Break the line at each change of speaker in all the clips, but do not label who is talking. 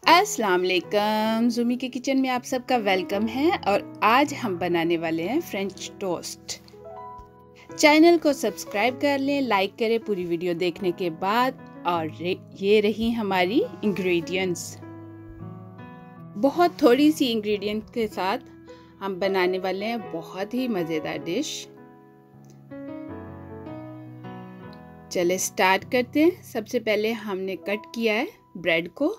अस्सलाम वालेकुम। ज़ुमी के किचन में आप सबका वेलकम है और आज हम बनाने वाले हैं फ्रेंच टोस्ट। चैनल को सब्सक्राइब कर लें, लाइक करें पूरी वीडियो देखने के बाद। और ये रही हमारी इंग्रेडिएंट्स। बहुत थोड़ी सी इंग्रेडिएंट्स के साथ हम बनाने वाले हैं बहुत ही मज़ेदार डिश। चले स्टार्ट करते हैं। सबसे पहले हमने कट किया है ब्रेड को।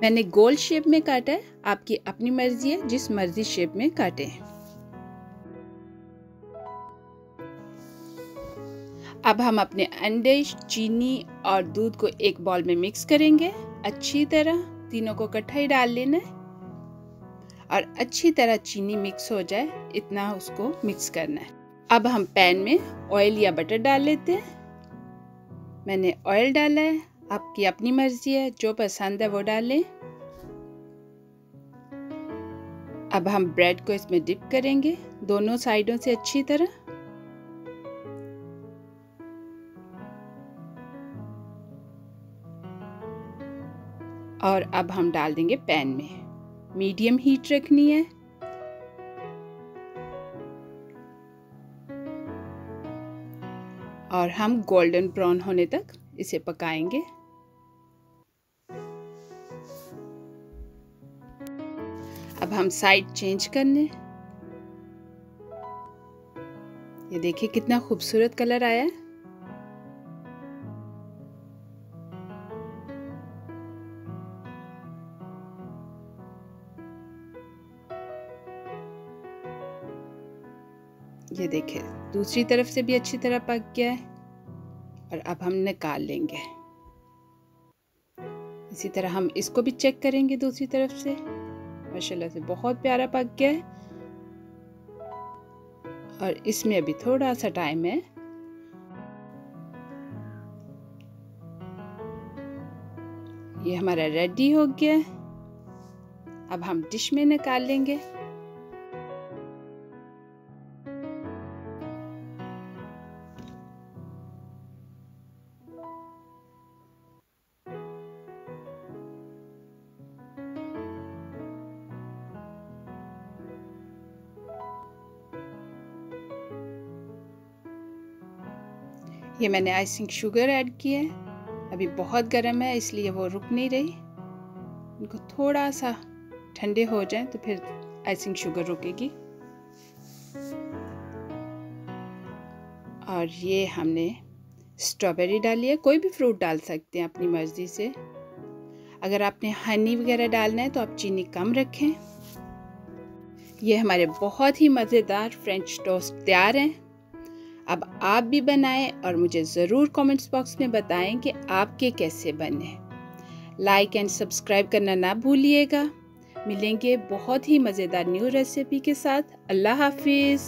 मैंने गोल शेप में काटा है, आपकी अपनी मर्जी है, जिस मर्जी शेप में काटें। अब हम अपने अंडे, चीनी और दूध को एक बाउल में मिक्स करेंगे। अच्छी तरह तीनों को इकट्ठा ही डाल लेना है और अच्छी तरह चीनी मिक्स हो जाए इतना उसको मिक्स करना है। अब हम पैन में ऑयल या बटर डाल लेते हैं। मैंने ऑयल डाला है, आपकी अपनी मर्जी है, जो पसंद है वो डालें। अब हम ब्रेड को इसमें डिप करेंगे दोनों साइडों से अच्छी तरह। और अब हम डाल देंगे पैन में। मीडियम हीट रखनी है। और हम गोल्डन ब्राउन होने तक इसे पकाएंगे। अब हम साइड चेंज करने। ये देखिए कितना खूबसूरत कलर आया है। ये देखिए दूसरी तरफ से भी अच्छी तरह पक गया है और अब हम निकाल लेंगे। इसी तरह हम इसको भी चेक करेंगे दूसरी तरफ से। माशाल्लाह से बहुत प्यारा पक गया है और इसमें अभी थोड़ा सा टाइम है। ये हमारा रेडी हो गया। अब हम डिश में निकाल लेंगे। ये मैंने आइसिंग शुगर ऐड किया है। अभी बहुत गर्म है इसलिए वो रुक नहीं रही। इनको थोड़ा सा ठंडे हो जाए तो फिर आइसिंग शुगर रुकेगी। और ये हमने स्ट्रॉबेरी डाली है। कोई भी फ्रूट डाल सकते हैं अपनी मर्जी से। अगर आपने हनी वगैरह डालना है तो आप चीनी कम रखें। ये हमारे बहुत ही मज़ेदार फ्रेंच टोस्ट तैयार हैं। अब आप भी बनाएं और मुझे ज़रूर कमेंट्स बॉक्स में बताएं कि आपके कैसे बने। लाइक एंड सब्सक्राइब करना ना भूलिएगा। मिलेंगे बहुत ही मज़ेदार न्यू रेसिपी के साथ। अल्लाह हाफिज़।